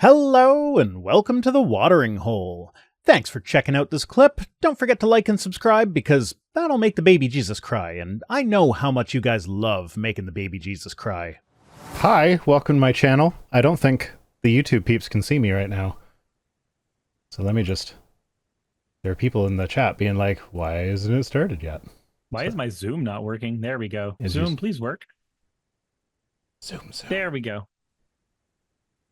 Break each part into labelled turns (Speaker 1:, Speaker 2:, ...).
Speaker 1: Hello and welcome to the Watering Hole. Thanks for checking out this clip. Don't forget to like and subscribe because that'll make the baby Jesus cry, and I know how much you guys love making the baby Jesus cry. Hi, welcome to my channel. I don't think the YouTube peeps can see me right now. So let me just... There are people in the chat being like, why isn't it started yet?
Speaker 2: Why is my Zoom not working? There we go. Zoom, please work.
Speaker 1: Zoom.
Speaker 2: There we go.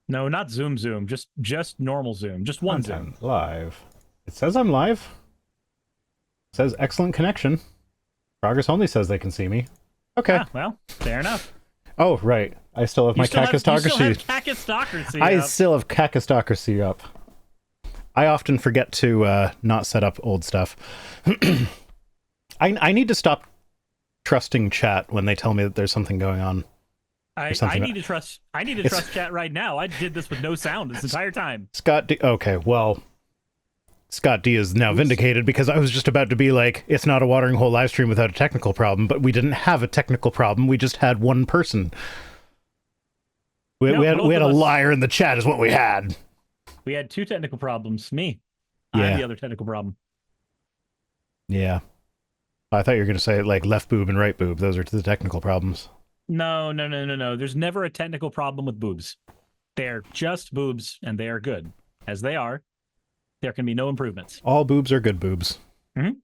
Speaker 2: No, not Zoom, just normal Zoom. Just one Zoom.
Speaker 1: Live. It says I'm live. It says excellent connection. Progress only says they can see me. Okay.
Speaker 2: Ah, well, fair enough.
Speaker 1: Oh, right. I still have my cacistocracy. I still have cacistocracy up. I often forget to not set up old stuff. I need to stop trusting chat when they tell me that there's something going on.
Speaker 2: I need to trust chat right now. I did this with no sound this entire time.
Speaker 1: Scott D. Okay, well, Scott D is now vindicated because I was just about to be like, it's not a Watering Hole live stream without a technical problem, but we didn't have a technical problem. We just had one person. We had a liar in the chat is what we had.
Speaker 2: We had two technical problems. Me. Yeah. I'm the other technical problem.
Speaker 1: Yeah. I thought you were going to say like left boob and right boob. Those are the technical problems.
Speaker 2: No. There's never a technical problem with boobs. They're just boobs, and they are good. As they are, there can be no improvements.
Speaker 1: All boobs are good boobs.
Speaker 2: Mm-hmm.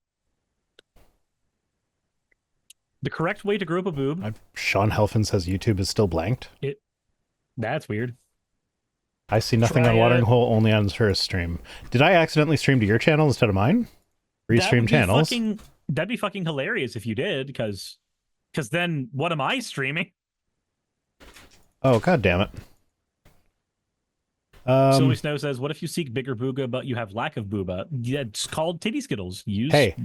Speaker 2: The correct way to grow up a boob...
Speaker 1: Sean Helfin says YouTube is still blanked.
Speaker 2: That's weird.
Speaker 1: I see nothing on Watering Hole, only on her stream. Did I accidentally stream to your channel instead of mine? Restream channels.
Speaker 2: That'd be fucking hilarious if you did, because then what am I streaming?
Speaker 1: Oh, god damn it.
Speaker 2: Silly Snow says, what if you seek bigger booga, but you have lack of booba? Yeah, it's called titty skittles.
Speaker 1: Hey,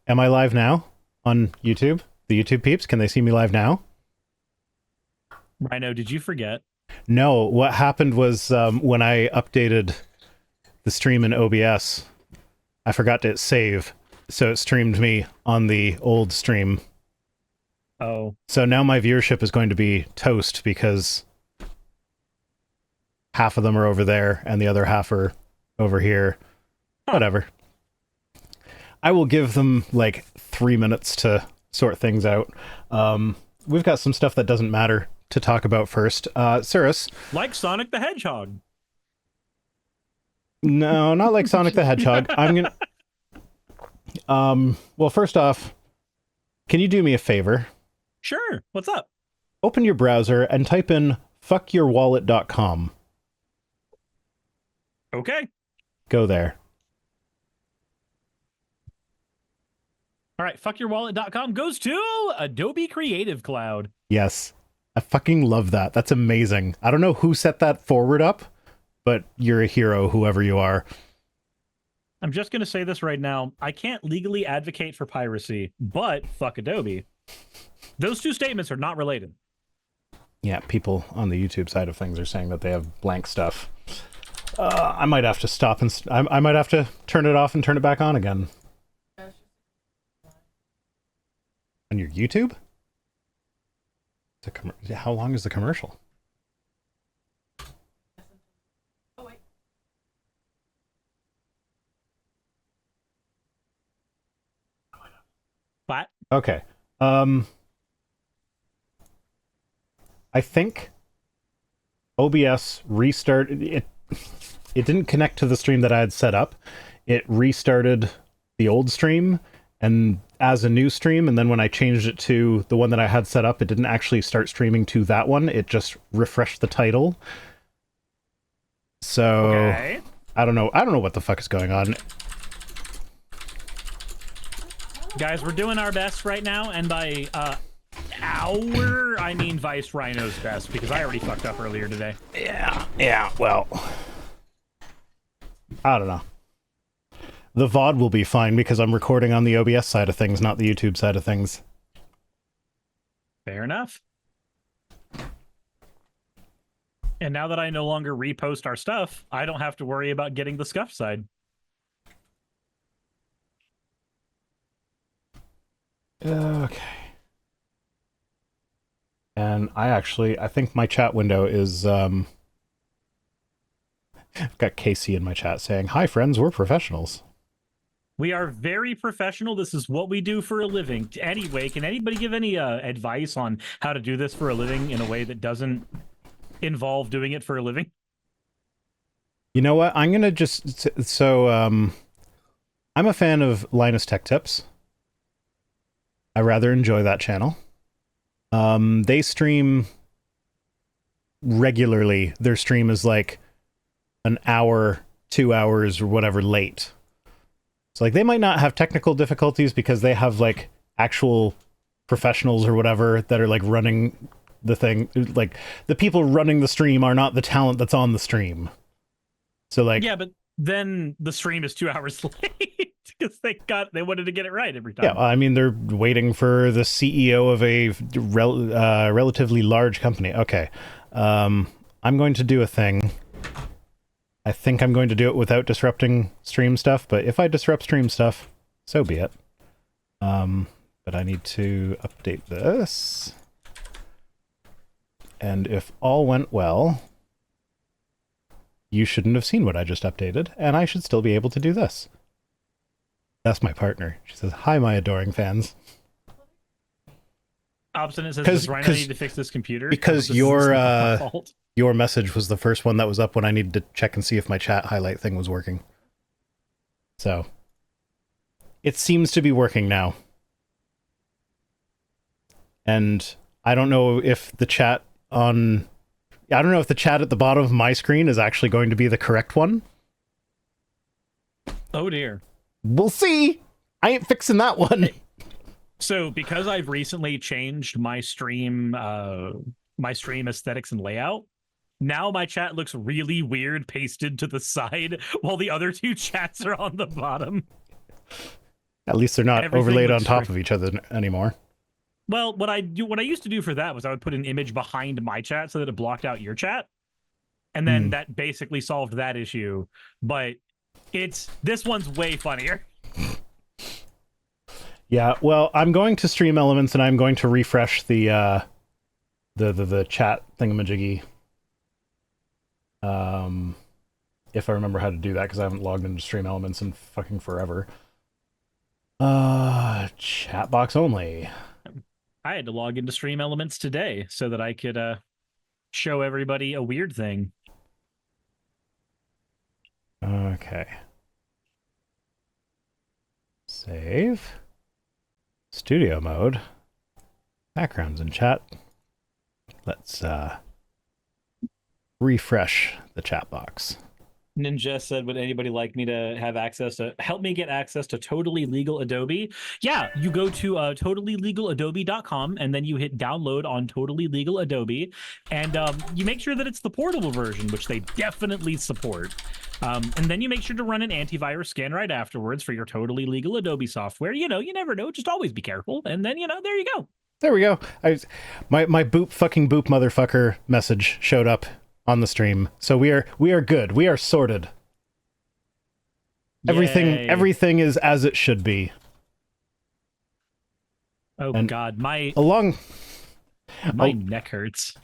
Speaker 1: am I live now on YouTube? The YouTube peeps, can they see me live now?
Speaker 2: Rhino, did you forget?
Speaker 1: No, what happened was when I updated the stream in OBS, I forgot to save, so it streamed me on the old stream.
Speaker 2: Oh.
Speaker 1: So now my viewership is going to be toast because half of them are over there and the other half are over here. Whatever. I will give them like 3 minutes to sort things out. We've got some stuff that doesn't matter to talk about first. Cirrus.
Speaker 2: Like Sonic the Hedgehog.
Speaker 1: No, not like Sonic the Hedgehog. I'm gonna... well, first off, can you do me a favor?
Speaker 2: Sure. What's up?
Speaker 1: Open your browser and type in fuckyourwallet.com.
Speaker 2: Okay.
Speaker 1: Go there.
Speaker 2: All right, fuckyourwallet.com goes to Adobe Creative Cloud.
Speaker 1: Yes. I fucking love that. That's amazing. I don't know who set that forward up, but you're a hero, whoever you are.
Speaker 2: I'm just going to say this right now. I can't legally advocate for piracy, but fuck Adobe. Those two statements are not related.
Speaker 1: Yeah, people on the YouTube side of things are saying that they have blank stuff. I might have to stop and... I might have to turn it off and turn it back on again. On your YouTube? How long is the commercial?
Speaker 3: Oh, wait.
Speaker 2: What?
Speaker 1: Okay. I think OBS restarted it. It didn't connect to the stream that I had set up. It restarted the old stream and as a new stream, and then when I changed it to the one that I had set up, it didn't actually start streaming to that one. It just refreshed the title. So
Speaker 2: okay.
Speaker 1: I don't know what the fuck is going on.
Speaker 2: Guys, we're doing our best right now, and by I mean Vice Rhino's best, because I already fucked up earlier today.
Speaker 1: Yeah, well, I don't know. The VOD will be fine because I'm recording on the OBS side of things, not the YouTube side of things.
Speaker 2: Fair enough. And now that I no longer repost our stuff, I don't have to worry about getting the scuff side.
Speaker 1: Okay. And I think my chat window is Got Casey in my chat saying, "Hi friends, we're professionals."
Speaker 2: We are very professional. This is what we do for a living. Anyway, can anybody give any advice on how to do this for a living in a way that doesn't involve doing it for a living?
Speaker 1: You know what? I'm gonna just I'm a fan of Linus Tech Tips. I rather enjoy that channel. They stream regularly. Their stream is like an hour, 2 hours, or whatever late. So like they might not have technical difficulties because they have like actual professionals or whatever that are like running the thing. Like the people running the stream are not the talent that's on the stream. So like,
Speaker 2: yeah, but then the stream is 2 hours late because they wanted to get it right every time.
Speaker 1: Yeah, I mean they're waiting for the CEO of a relatively large company. Okay, I'm going to do a thing. I think I'm going to do it without disrupting stream stuff, but if I disrupt stream stuff, so be it. But I need to update this. And if all went well, you shouldn't have seen what I just updated, and I should still be able to do this. That's my partner. She says, "Hi, my adoring fans."
Speaker 2: Obstinate says, "Does Rhino need to fix this computer?"
Speaker 1: Because your message was the first one that was up when I needed to check and see if my chat highlight thing was working. So, it seems to be working now. And I don't know if the chat at the bottom of my screen is actually going to be the correct one.
Speaker 2: Oh dear.
Speaker 1: We'll see. I ain't fixing that one.
Speaker 2: So because I've recently changed my stream aesthetics and layout, now my chat looks really weird pasted to the side while the other two chats are on the bottom.
Speaker 1: At least they're not overlaid on top of each other anymore.
Speaker 2: Well, what I used to do for that was I would put an image behind my chat so that it blocked out your chat. And then that basically solved that issue. But this one's way funnier.
Speaker 1: Yeah, well, I'm going to stream elements and I'm going to refresh the chat thingamajiggy. If I remember how to do that, because I haven't logged into stream elements in fucking forever. Chat box only.
Speaker 2: I had to log into stream elements today so that I could show everybody a weird thing.
Speaker 1: Okay. Save. Studio mode. Backgrounds in chat. Let's refresh the chat box.
Speaker 2: Ninja said, would anybody like me to help me get access to totally legal Adobe? Yeah, you go to totallylegaladobe.com and then you hit download on Totally Legal Adobe, and you make sure that it's the portable version, which they definitely support. And then you make sure to run an antivirus scan right afterwards for your Totally Legal Adobe software. You never know, just always be careful. And then, there you go.
Speaker 1: There we go. My boop motherfucker message showed up on the stream, so we are good. We are sorted. Everything is as it should be.
Speaker 2: Oh and God, my neck hurts.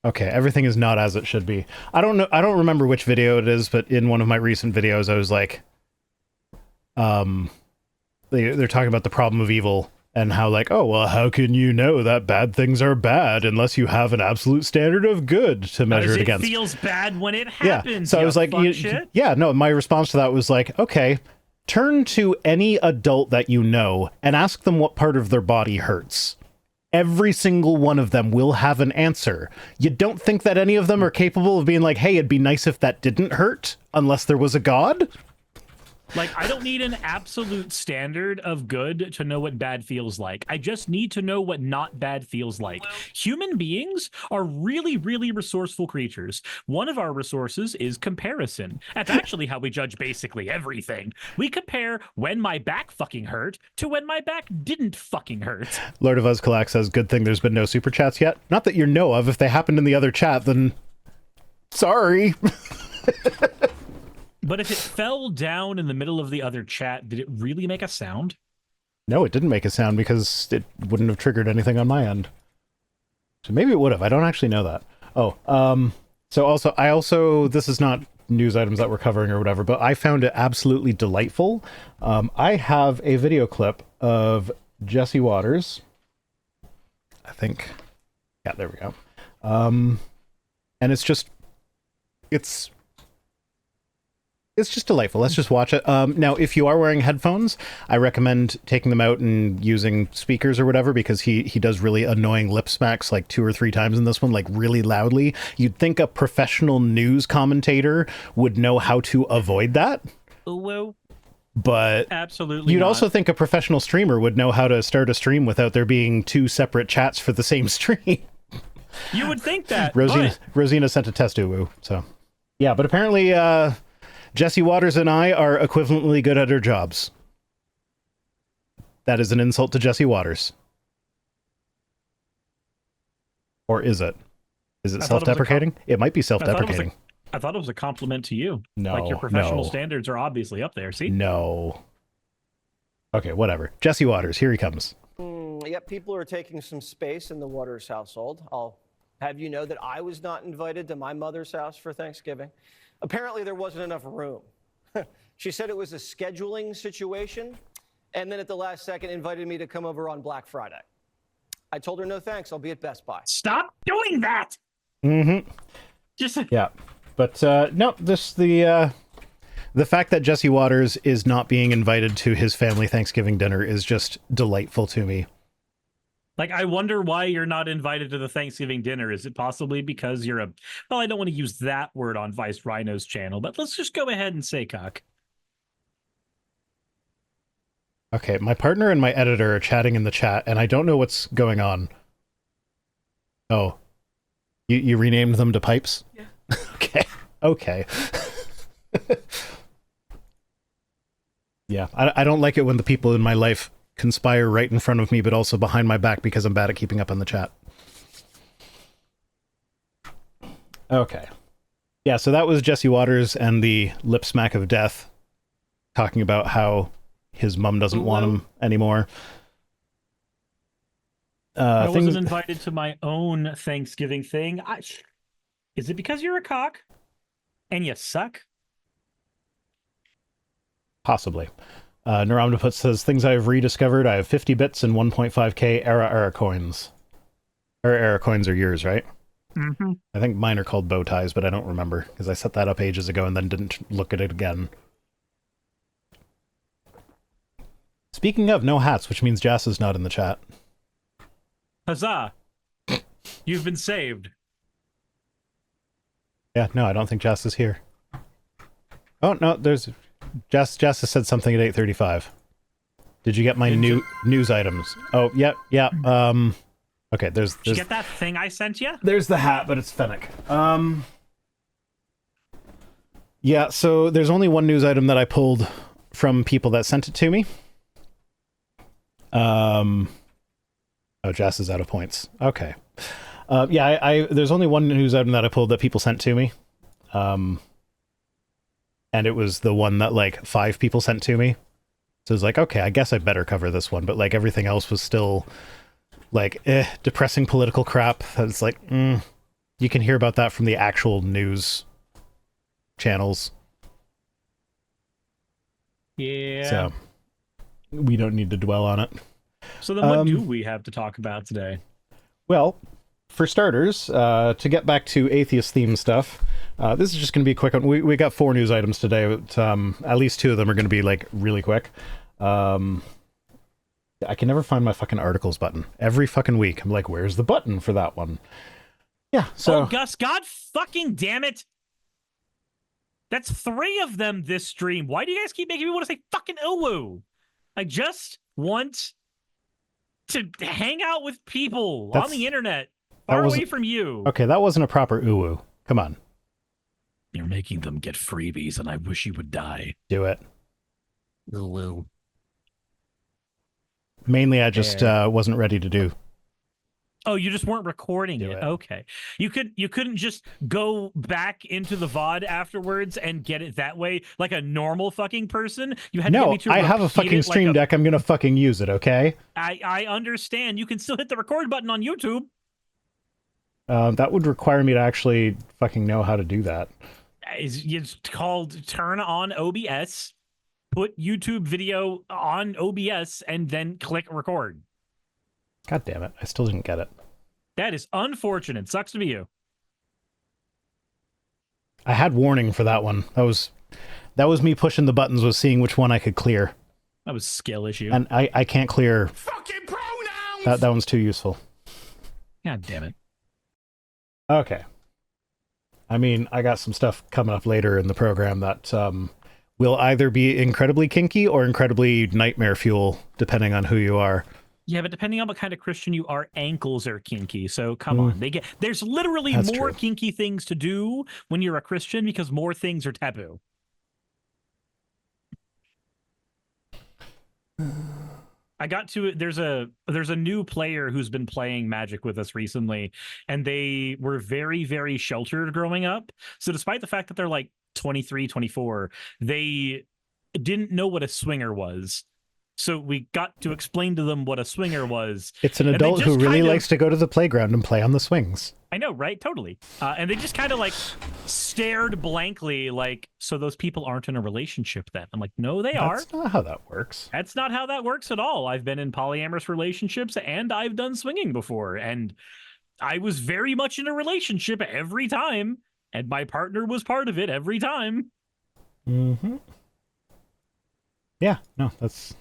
Speaker 1: Okay, everything is not as it should be. I don't remember which video it is, but in one of my recent videos, I was like, they're talking about the problem of evil. And how like, oh, well, how can you know that bad things are bad unless you have an absolute standard of good to measure it against?
Speaker 2: It feels bad when it happens.
Speaker 1: Yeah. So I was like, my response to that was like, okay, turn to any adult that you know and ask them what part of their body hurts. Every single one of them will have an answer. You don't think that any of them are capable of being like, hey, it'd be nice if that didn't hurt, unless there was a god?
Speaker 2: Like, I don't need an absolute standard of good to know what bad feels like. I just need to know what not bad feels like. Human beings are really, really resourceful creatures. One of our resources is comparison. That's actually how we judge basically everything. We compare when my back fucking hurt to when my back didn't fucking hurt.
Speaker 1: Lord of Uzkalak says, good thing there's been no super chats yet. Not that you know of. If they happened in the other chat, then sorry.
Speaker 2: But if it fell down in the middle of the other chat, did it really make a sound?
Speaker 1: No, it didn't make a sound because it wouldn't have triggered anything on my end. So maybe it would have. I don't actually know that. Oh, so I also, this is not news items that we're covering or whatever, but I found it absolutely delightful. I have a video clip of Jesse Waters. I think, yeah, there we go. And it's just delightful. Let's just watch it. Now, if you are wearing headphones, I recommend taking them out and using speakers or whatever, because he does really annoying lip smacks like 2 or 3 times in this one, like really loudly. You'd think a professional news commentator would know how to avoid that.
Speaker 2: Well,
Speaker 1: but
Speaker 2: absolutely
Speaker 1: you'd
Speaker 2: not.
Speaker 1: also think a professional streamer would know how to start a stream without there being 2 separate chats for the same stream.
Speaker 2: You would think that.
Speaker 1: Rosina sent a test uwu, so yeah, but apparently Jesse Waters and I are equivalently good at our jobs. That is an insult to Jesse Waters. Or is it? Is it self-deprecating? It might be self-deprecating.
Speaker 2: I thought it was a compliment to you.
Speaker 1: No,
Speaker 2: like your professional standards are obviously up there. See?
Speaker 1: No. Okay, whatever. Jesse Waters, here he comes.
Speaker 3: Yep, people are taking some space in the Waters household. I'll have you know that I was not invited to my mother's house for Thanksgiving. Apparently there wasn't enough room. She said it was a scheduling situation, and then at the last second invited me to come over on Black Friday. I told her no thanks, I'll be at Best Buy.
Speaker 2: Stop doing that!
Speaker 1: Mm-hmm.
Speaker 2: Just
Speaker 1: yeah, but no, the fact that Jesse Waters is not being invited to his family Thanksgiving dinner is just delightful to me.
Speaker 2: Like, I wonder why you're not invited to the Thanksgiving dinner. Is it possibly because you're well, I don't want to use that word on Vice Rhino's channel, but let's just go ahead and say cock.
Speaker 1: Okay, my partner and my editor are chatting in the chat, and I don't know what's going on. Oh. You renamed them to pipes?
Speaker 2: Yeah.
Speaker 1: Okay. Yeah, I don't like it when the people in my life conspire right in front of me, but also behind my back because I'm bad at keeping up on the chat. Okay. Yeah, so that was Jesse Waters and the lip smack of death, talking about how his mom doesn't want him anymore.
Speaker 2: I wasn't invited to my own Thanksgiving thing. Is it because you're a cock and you suck?
Speaker 1: Possibly. Neuromptoput says, things I have rediscovered. I have 50 bits and 1.5k era coins. Era coins are yours, right?
Speaker 2: Mm-hmm.
Speaker 1: I think mine are called bow ties, but I don't remember because I set that up ages ago and then didn't look at it again. Speaking of, no hats, which means Jas is not in the chat.
Speaker 2: Huzzah! You've been saved.
Speaker 1: Yeah, no, I don't think Jas is here. Oh, no, there's... Jas has said something at 8:35. Did you get my news items? Oh, yeah. Okay, there's...
Speaker 2: Did you get that thing I sent you?
Speaker 1: There's the hat, but it's Fennec. Yeah, so there's only one news item that I pulled from people that sent it to me. Oh, Jas is out of points. Okay. Yeah, there's only one news item that I pulled that people sent to me. And it was the one that, like, 5 people sent to me. So it's like, okay, I guess I better cover this one. But, like, everything else was still, like, depressing political crap. It's like, you can hear about that from the actual news channels.
Speaker 2: Yeah.
Speaker 1: So, we don't need to dwell on it.
Speaker 2: So then what do we have to talk about today?
Speaker 1: Well, for starters, to get back to atheist-themed stuff, this is just going to be a quick one. We got 4 news items today, but at least 2 of them are going to be, like, really quick. I can never find my fucking articles button. Every fucking week, I'm like, where's the button for that one? Yeah, so...
Speaker 2: Oh, Gus, God fucking damn it! That's 3 of them this stream. Why do you guys keep making me want to say fucking uwu? I just want to hang out with people on the internet, far away from you.
Speaker 1: Okay, that wasn't a proper uwu. Come on.
Speaker 2: You're making them get freebies, and I wish you would die.
Speaker 1: Do it.
Speaker 2: Uwu.
Speaker 1: Mainly, I just wasn't ready to do.
Speaker 2: Oh, you just weren't recording it. Okay. You couldn't just go back into the VOD afterwards and get it that way like a normal fucking person. You had to get me to
Speaker 1: I have a fucking stream deck. I'm gonna fucking use it, okay?
Speaker 2: I understand. You can still hit the record button on YouTube.
Speaker 1: That would require me to actually fucking know how to do that.
Speaker 2: It's called turn on OBS, put YouTube video on OBS, and then click record.
Speaker 1: God damn it. I still didn't get it.
Speaker 2: That is unfortunate. Sucks to be you.
Speaker 1: I had warning for that one. That was me pushing the buttons, was seeing which one I could clear.
Speaker 2: That was a skill issue.
Speaker 1: And I can't clear.
Speaker 2: Fucking pronouns!
Speaker 1: That one's too useful.
Speaker 2: God damn it.
Speaker 1: Okay. I mean, I got some stuff coming up later in the program that will either be incredibly kinky or incredibly nightmare fuel, depending on who you are.
Speaker 2: Yeah, but depending on what kind of Christian you are, ankles are kinky. So come on. There's literally
Speaker 1: That's
Speaker 2: more
Speaker 1: true.
Speaker 2: kinky things to do when you're a Christian because more things are taboo. I got to there's a new player who's been playing Magic with us recently, and they were very, very sheltered growing up. So despite the fact that they're like 23, 24, they didn't know what a swinger was. So we got to explain to them what a swinger was.
Speaker 1: It's an adult who really likes to go to the playground and play on the swings.
Speaker 2: I know, right? Totally. And they just kind of like stared blankly, like, so those people aren't in a relationship then? I'm like, no, they are.
Speaker 1: That's not how that works.
Speaker 2: That's not how that works at all. I've been in polyamorous relationships and I've done swinging before. And I was very much in a relationship every time. And my partner was part of it every time.
Speaker 1: Mm-hmm. Yeah, no, that's...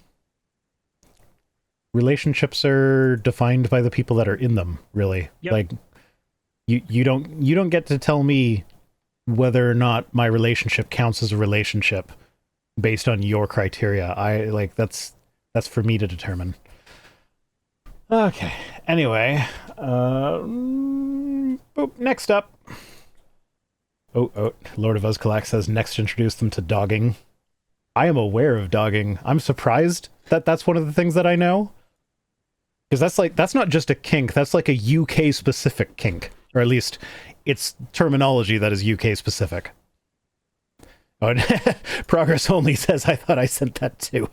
Speaker 1: Relationships are defined by the people that are in them, really.
Speaker 2: Yep.
Speaker 1: Like, you don't get to tell me whether or not my relationship counts as a relationship based on your criteria. That's for me to determine. Okay. Anyway, next up. Oh, Lord of Uzkalak says next introduce them to dogging. I am aware of dogging. I'm surprised that that's one of the things that I know. Because that's not just a kink, that's like a UK specific kink. Or at least it's terminology that is UK specific. Oh, Progress Only says, I thought I sent that too.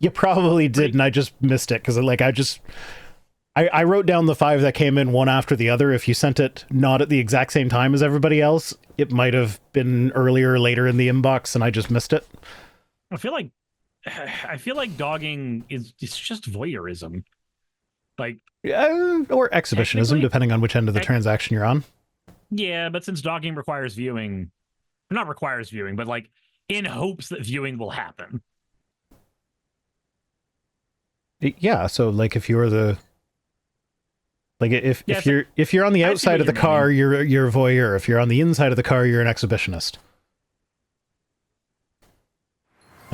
Speaker 1: You probably did, and I just missed it, because I wrote down the 5 that came in one after the other. If you sent it not at the exact same time as everybody else, it might have been earlier or later in the inbox, and I just missed it.
Speaker 2: I feel like dogging it's just voyeurism. Like,
Speaker 1: or exhibitionism, depending on which end of the transaction you're on.
Speaker 2: Yeah, but since dogging requires viewing, not requires viewing, but like in hopes that viewing will happen.
Speaker 1: Yeah, so like if you're the if you're on the outside of the car, you're a voyeur. If you're on the inside of the car, you're an exhibitionist.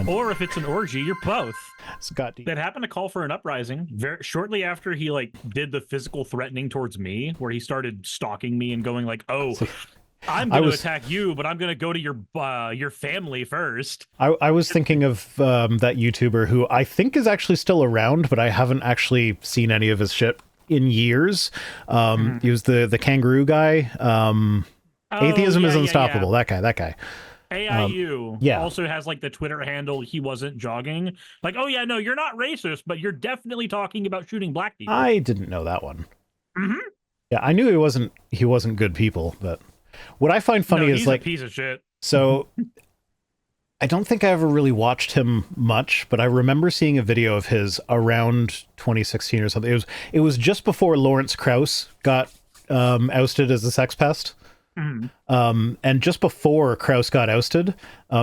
Speaker 2: Or if it's an orgy, you're both.
Speaker 1: Scott,
Speaker 2: that happened to call for an uprising very shortly after he like did the physical threatening towards me, where he started stalking me and going like, "Oh, I'm going to attack you, but I'm going to go to your family first." I
Speaker 1: was thinking of that YouTuber who I think is actually still around, but I haven't actually seen any of his shit in years. He was the kangaroo guy. Atheism is Unstoppable. Yeah. That guy.
Speaker 2: AIU also has like the Twitter handle He Wasn't Jogging. Like, oh yeah, no, you're not racist, but you're definitely talking about shooting black people.
Speaker 1: I didn't know that one.
Speaker 2: Mm-hmm.
Speaker 1: Yeah, I knew he wasn't good people, but what I find funny is
Speaker 2: he's
Speaker 1: like
Speaker 2: a piece of shit.
Speaker 1: So I don't think I ever really watched him much, but I remember seeing a video of his around 2016 or something. It was just before Lawrence Krauss got ousted as a sex pest.
Speaker 2: Mm-hmm.
Speaker 1: And just before Krauss got ousted,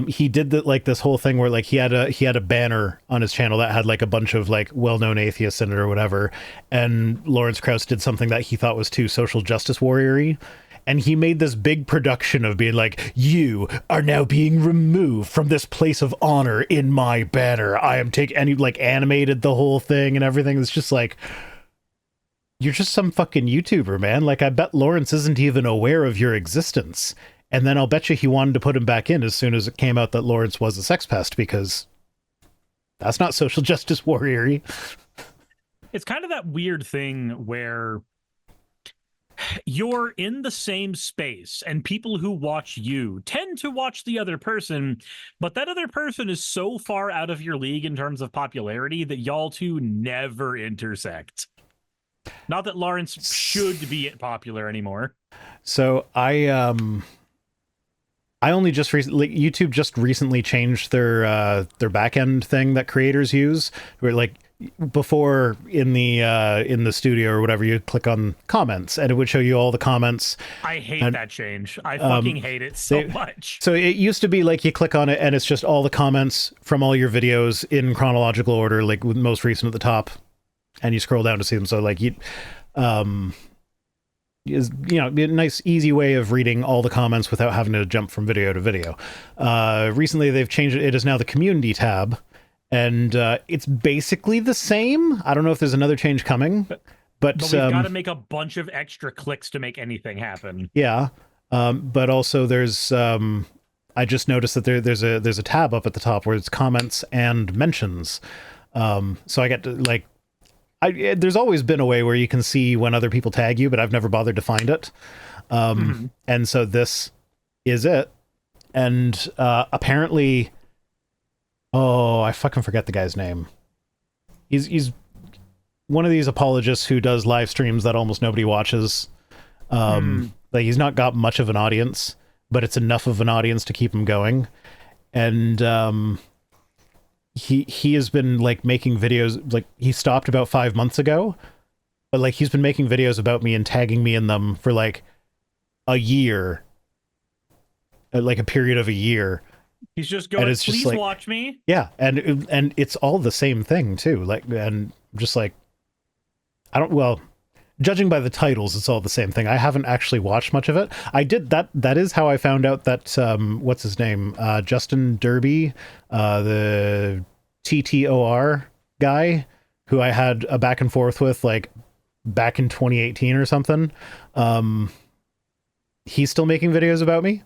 Speaker 1: he did this whole thing where like he had a banner on his channel that had like a bunch of like well-known atheists in it or whatever, and Lawrence Krauss did something that he thought was too social justice warrior-y, and he made this big production of being like, "You are now being removed from this place of honor in my banner. I am taking," and he like animated the whole thing and everything. It's just like, you're just some fucking YouTuber, man. Like, I bet Lawrence isn't even aware of your existence. And then I'll bet you he wanted to put him back in as soon as it came out that Lawrence was a sex pest, because that's not social justice warrior-y.
Speaker 2: It's kind of that weird thing where you're in the same space and people who watch you tend to watch the other person, but that other person is so far out of your league in terms of popularity that y'all two never intersect. Not that Lawrence should be popular anymore.
Speaker 1: So I I only just recently, YouTube just recently changed their back end thing that creators use, where like before in the studio or whatever, you click on comments and it would show you all the comments.
Speaker 2: I hate that change. I fucking hate it so much.
Speaker 1: So it used to be like you click on it and it's just all the comments from all your videos in chronological order, like with most recent at the top, and you scroll down to see them. So like is, you know, a nice easy way of reading all the comments without having to jump from video to video. Recently they've changed it. It is now the community tab, and it's basically the same. I don't know if there's another change coming, but
Speaker 2: we've got to make a bunch of extra clicks to make anything happen.
Speaker 1: Yeah. But also there's I just noticed that there's a tab up at the top where it's comments and mentions. So I get to like, there's always been a way where you can see when other people tag you, but I've never bothered to find it. And so this is it. And apparently, oh, I fucking forget the guy's name. He's one of these apologists who does live streams that almost nobody watches. Like he's not got much of an audience, but it's enough of an audience to keep him going. And he has been like making videos, like he stopped about 5 months ago, but like he's been making videos about me and tagging me in them for like a year, like a period of a year.
Speaker 2: He's just going,
Speaker 1: it's just
Speaker 2: please
Speaker 1: like,
Speaker 2: watch me.
Speaker 1: Yeah, and it's all the same thing too. Like, and just like, I don't, well, judging by the titles, it's all the same thing. I haven't actually watched much of it. I did that. That is how I found out that what's his name, Justin Derby, the TTOR guy, who I had a back and forth with like back in 2018 or something. He's still making videos about me.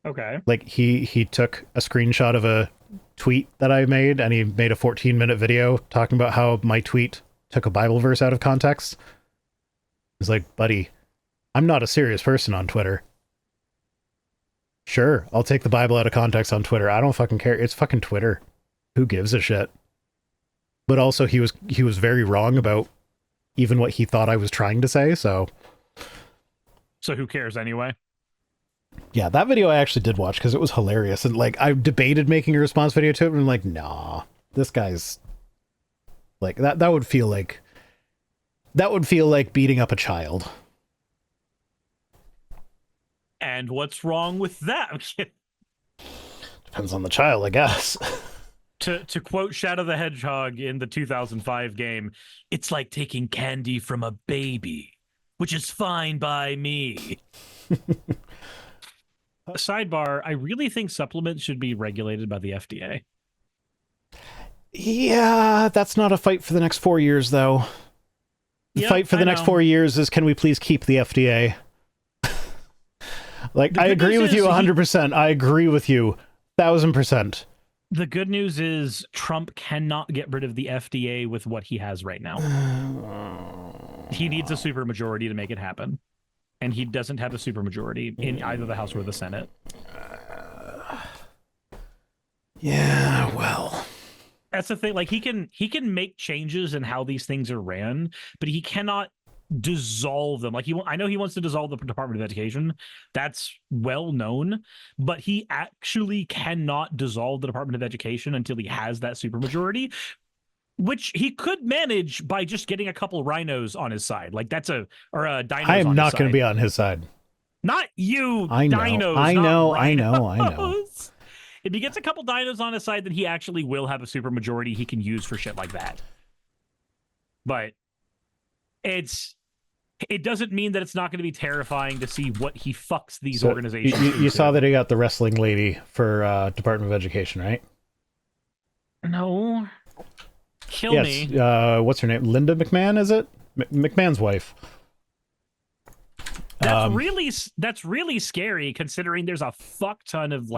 Speaker 2: Okay.
Speaker 1: Like he took a screenshot of a tweet that I made, and he made a 14-minute video talking about how my tweet took a Bible verse out of context. He's like, buddy, I'm not a serious person on Twitter. Sure, I'll take the Bible out of context on Twitter. I don't fucking care. It's fucking Twitter. Who gives a shit? But also he was very wrong about even what he thought I was trying to say, so
Speaker 2: who cares anyway?
Speaker 1: Yeah, that video I actually did watch because it was hilarious. And like, I debated making a response video to it, and I'm like, nah, this guy's like, that would feel like beating up a child.
Speaker 2: And what's wrong with that?
Speaker 1: Depends on the child, I guess.
Speaker 2: To quote Shadow the Hedgehog in the 2005 game, it's like taking candy from a baby, which is fine by me. Sidebar, I really think supplements should be regulated by the FDA.
Speaker 1: Yeah, that's not a fight for the next 4 years, though. The fight for the next 4 years is, can we please keep the FDA? Like, I agree with you 100%. I agree with you 1,000%.
Speaker 2: The good news is Trump cannot get rid of the FDA with what he has right now. He needs a supermajority to make it happen. And he doesn't have a supermajority in either the House or the Senate.
Speaker 1: Yeah, well,
Speaker 2: that's the thing. Like he can make changes in how these things are ran, but he cannot dissolve them. Like I know he wants to dissolve the Department of Education. That's well known, but he actually cannot dissolve the Department of Education until he has that supermajority, which he could manage by just getting a couple rhinos on his side. Like dinos.
Speaker 1: I am not going to be on his side.
Speaker 2: Not you.
Speaker 1: I know.
Speaker 2: Dinos,
Speaker 1: I know.
Speaker 2: I know.
Speaker 1: If
Speaker 2: he gets a couple dinos on his side, then he actually will have a supermajority he can use for shit like that. But it doesn't mean that it's not going to be terrifying to see what he fucks these organizations.
Speaker 1: You saw that he got the wrestling lady for Department of Education, right?
Speaker 2: No. Kill me.
Speaker 1: What's her name? Linda McMahon, is it? McMahon's wife.
Speaker 2: That's really scary, considering there's a fuck ton of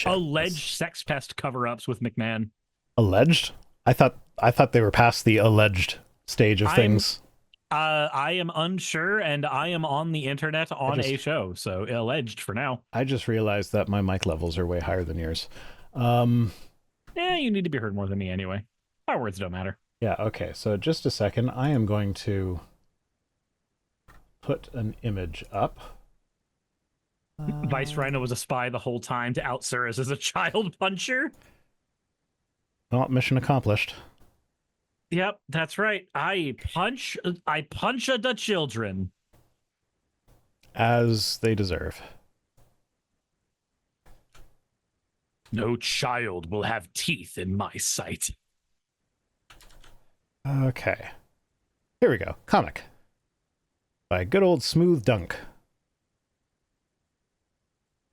Speaker 2: alleged sex pest cover-ups with McMahon.
Speaker 1: Alleged? I thought they were past the alleged stage of things.
Speaker 2: I am unsure, and I am on the internet on a show, so alleged for now.
Speaker 1: I just realized that my mic levels are way higher than yours.
Speaker 2: You need to be heard more than me anyway. My words don't matter.
Speaker 1: Yeah, okay, so just a second. I am going to put an image up.
Speaker 2: Vice Rhino was a spy the whole time to out Cirrus as a child puncher.
Speaker 1: Well, mission accomplished.
Speaker 2: Yep, that's right. I punch the children.
Speaker 1: As they deserve.
Speaker 2: No child will have teeth in my sight.
Speaker 1: Okay. Here we go. Comic. By good old Smooth Dunk.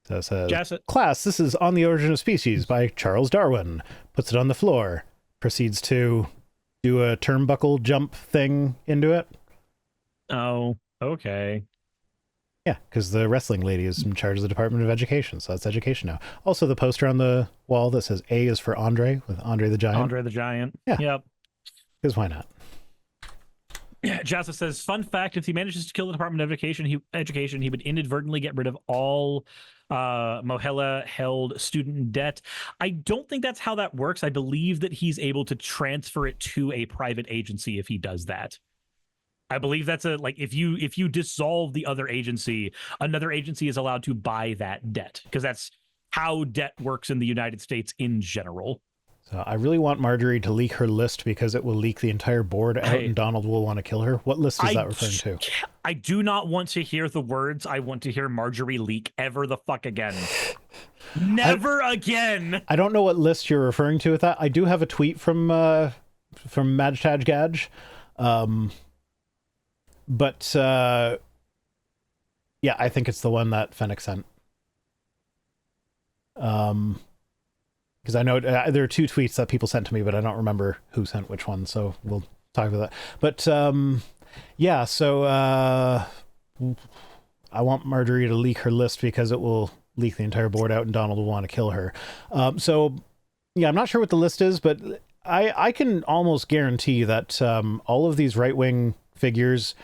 Speaker 1: So it says, class, this is On the Origin of Species by Charles Darwin. Puts it on the floor. Proceeds to do a turnbuckle jump thing into it.
Speaker 2: Oh, okay.
Speaker 1: Yeah, because the wrestling lady is in charge of the Department of Education, so that's education now. Also, the poster on the wall that says A is for Andre, with Andre the Giant.
Speaker 2: Andre the Giant.
Speaker 1: Yeah.
Speaker 2: Yep.
Speaker 1: Because why not?
Speaker 2: Yeah, Jassa says, fun fact, if he manages to kill the Department of Education, he would inadvertently get rid of all Mohela-held student debt. I don't think that's how that works. I believe that he's able to transfer it to a private agency if he does that. I believe that's if you dissolve the other agency, another agency is allowed to buy that debt, because that's how debt works in the United States in general.
Speaker 1: So I really want Marjorie to leak her list because it will leak the entire board out and Donald will want to kill her. What list is that referring to?
Speaker 2: I do not want to hear the words, I want to hear Marjorie leak ever the fuck again. Never again!
Speaker 1: I don't know what list you're referring to with that. I do have a tweet from Madtaj Gadge. But yeah, I think it's the one that Fennec sent. Because I know there are two tweets that people sent to me, but I don't remember who sent which one, so we'll talk about that. But yeah, so I want Marjorie to leak her list because it will leak the entire board out and Donald will want to kill her. So yeah, I'm not sure what the list is, but I can almost guarantee that all of these right-wing figures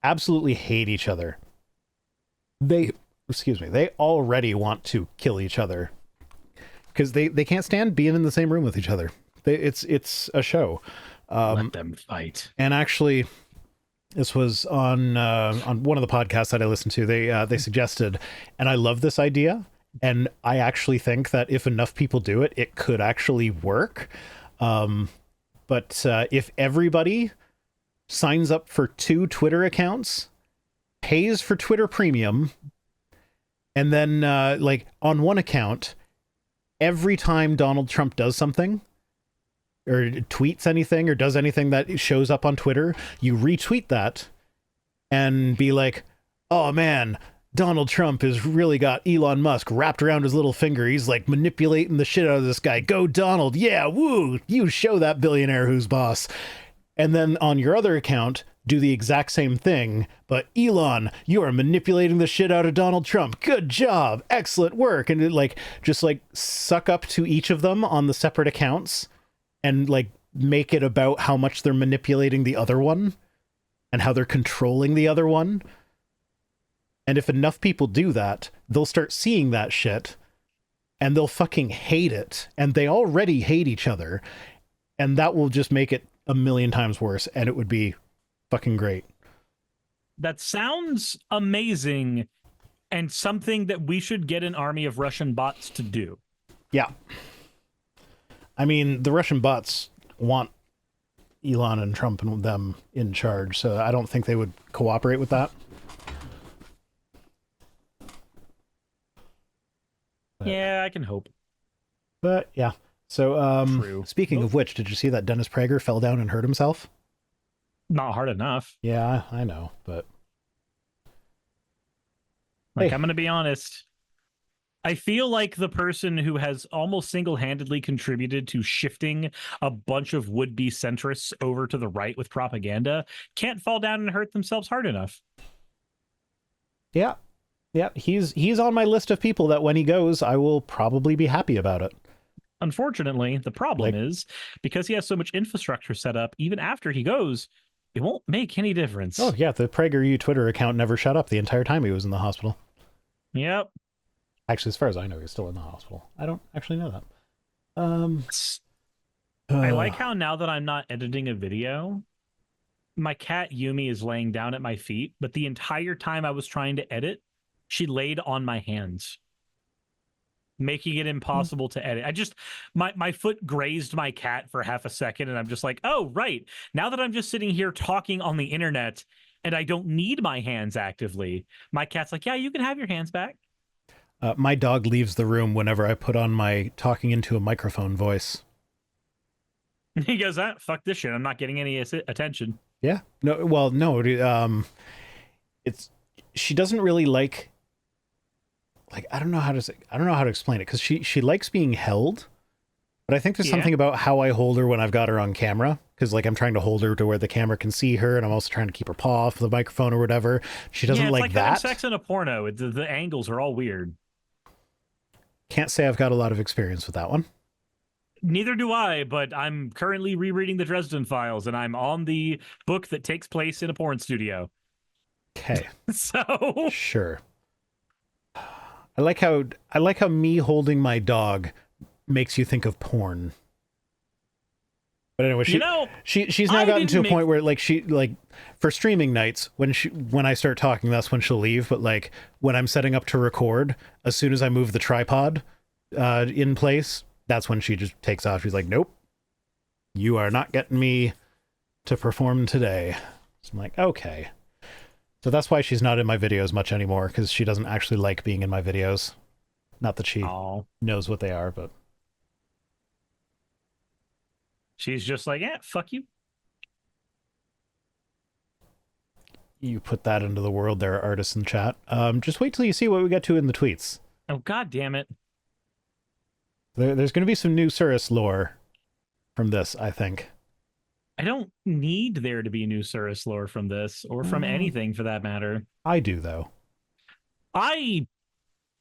Speaker 1: absolutely hate each other. They already want to kill each other because they can't stand being in the same room with each other. It's a show.
Speaker 2: Let them fight.
Speaker 1: And actually, this was on one of the podcasts that I listened to. They suggested, and I love this idea. And I actually think that if enough people do it, it could actually work. But if everybody signs up for 2 Twitter accounts, pays for Twitter Premium, and then on one account, every time Donald Trump does something or tweets anything or does anything that shows up on Twitter, you retweet that and be like, oh man, Donald Trump has really got Elon Musk wrapped around his little finger. He's like manipulating the shit out of this guy. Go Donald. Yeah, woo. You show that billionaire who's boss. And then on your other account, do the exact same thing. But Elon, you are manipulating the shit out of Donald Trump. Good job. Excellent work. And it just suck up to each of them on the separate accounts and make it about how much they're manipulating the other one and how they're controlling the other one. And if enough people do that, they'll start seeing that shit and they'll fucking hate it. And they already hate each other. And that will just make it a million times worse. And it would be fucking great.
Speaker 2: That sounds amazing and something that we should get an army of Russian bots to do.
Speaker 1: Yeah. I mean, the Russian bots want Elon and Trump and them in charge, so I don't think they would cooperate with that.
Speaker 2: Yeah, I can hope.
Speaker 1: But yeah. So speaking of which, did you see that Dennis Prager fell down and hurt himself?
Speaker 2: Not hard enough.
Speaker 1: Yeah, I know, but
Speaker 2: I'm going to be honest. I feel like the person who has almost single-handedly contributed to shifting a bunch of would-be centrists over to the right with propaganda can't fall down and hurt themselves hard enough.
Speaker 1: Yeah. Yeah, he's on my list of people that when he goes, I will probably be happy about it.
Speaker 2: Unfortunately, the problem is because he has so much infrastructure set up, even after he goes, it won't make any difference.
Speaker 1: Oh, yeah, the PragerU Twitter account never shut up the entire time he was in the hospital.
Speaker 2: Yep.
Speaker 1: Actually, as far as I know, he's still in the hospital. I don't actually know that.
Speaker 2: I like how now that I'm not editing a video, my cat Yumi is laying down at my feet, but the entire time I was trying to edit, She laid on my hands, making it impossible to edit. I just, my foot grazed my cat for half a second, and I'm just like, oh, right. Now that I'm just sitting here talking on the internet and I don't need my hands actively, my cat's like, yeah, you can have your hands back.
Speaker 1: My dog leaves the room whenever I put on my talking into a microphone voice.
Speaker 2: He goes, ah, fuck this shit. I'm not getting any attention.
Speaker 1: Yeah. No, well, no, it's, she doesn't really like I don't know how to explain it, because she likes being held, but I think there's something about how I hold her when I've got her on camera, because like I'm trying to hold her to where the camera can see her, and I'm also trying to keep her paw off the microphone or whatever. She doesn't like that.
Speaker 2: Having sex in a porno. The angles are all weird.
Speaker 1: Can't say I've got a lot of experience with that one.
Speaker 2: Neither do I, but I'm currently rereading the Dresden Files, and I'm on the book that takes place in a porn studio.
Speaker 1: Okay.
Speaker 2: So
Speaker 1: sure. I like how me holding my dog makes you think of porn. But anyway, she's now gotten to a point where like for streaming nights, when I start talking, that's when she'll leave. But like when I'm setting up to record, as soon as I move the tripod in place, that's when she just takes off. She's like, nope, you are not getting me to perform today. So I'm like, okay. So that's why she's not in my videos much anymore, because she doesn't actually like being in my videos. Not that she knows what they are, but
Speaker 2: she's just like, yeah, fuck you.
Speaker 1: You put that into the world there, artists in chat. Just wait till you see what we get to in the tweets.
Speaker 2: Oh, god damn it.
Speaker 1: There's going to be some new Surus lore from this, I think.
Speaker 2: I don't need there to be new Surus lore from this, or from anything for that matter.
Speaker 1: I do, though.
Speaker 2: I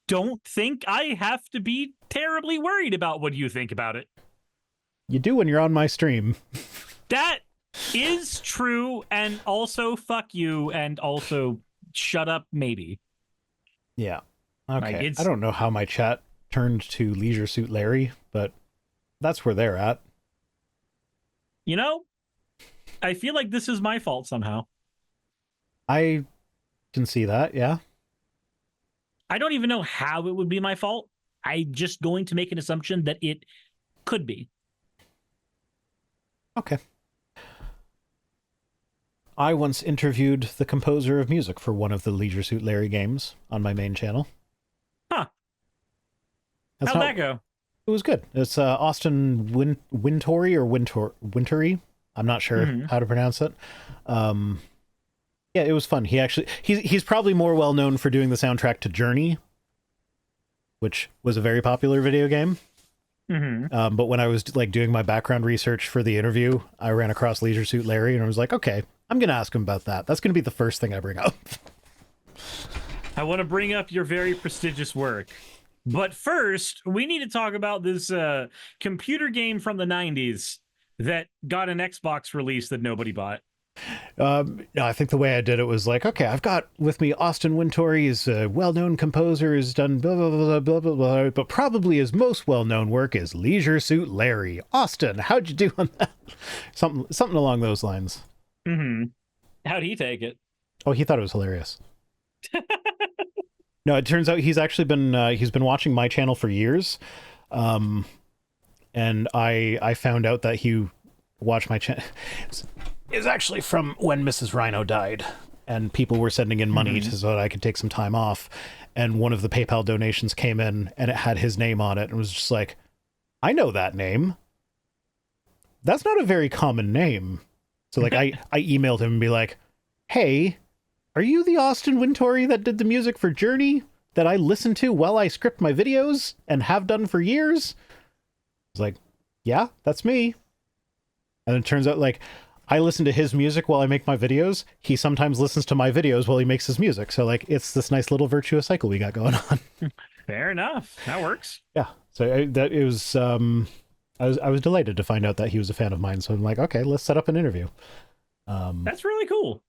Speaker 2: don't think I have to be terribly worried about what you think about it.
Speaker 1: You do when you're on my stream.
Speaker 2: That is true, and also fuck you, and also shut up, maybe.
Speaker 1: Yeah. Okay.
Speaker 2: Like,
Speaker 1: I don't know how my chat turned to Leisure Suit Larry, but that's where they're at.
Speaker 2: You know, I feel like this is my fault somehow.
Speaker 1: I can see that, yeah.
Speaker 2: I don't even know how it would be my fault. I'm just going to make an assumption that it could be.
Speaker 1: Okay. I once interviewed the composer of music for one of the Leisure Suit Larry games on my main channel.
Speaker 2: Huh. How'd that go?
Speaker 1: It was good. It's Austin Wintory or Wintory. I'm not sure how to pronounce it. Yeah, it was fun. He's probably more well known for doing the soundtrack to Journey, which was a very popular video game. But when I was like doing my background research for the interview, I ran across Leisure Suit Larry, and I was like, okay, I'm going to ask him about that. That's going to be the first thing I bring up.
Speaker 2: I want to bring up your very prestigious work. But first, we need to talk about this computer game from the 90s that got an Xbox release that nobody bought.
Speaker 1: No, I think the way I did it was like, okay, I've got with me Austin Wintory. He's a well-known composer, has done blah, blah, blah, blah, blah, blah, but probably his most well-known work is Leisure Suit Larry. Austin, how'd you do on that? Something along those lines.
Speaker 2: How'd he take it?
Speaker 1: Oh, he thought it was hilarious. No, it turns out he's actually been watching my channel for years. And I found out that he watched my channel is actually from when Mrs. Rhino died, and people were sending in money so that I could take some time off. And one of the PayPal donations came in, and it had his name on it, and was just like, I know that name. That's not a very common name. So like I emailed him and be like, hey, are you the Austin Wintory that did the music for Journey that I listen to while I script my videos and have done for years? I was like, yeah, that's me. And it turns out like I listen to his music while I make my videos. He sometimes listens to my videos while he makes his music. So like it's this nice little virtuous cycle we got going on.
Speaker 2: Fair enough. That works.
Speaker 1: Yeah. So I was delighted to find out that he was a fan of mine. So I'm like, okay, let's set up an interview.
Speaker 2: That's really cool.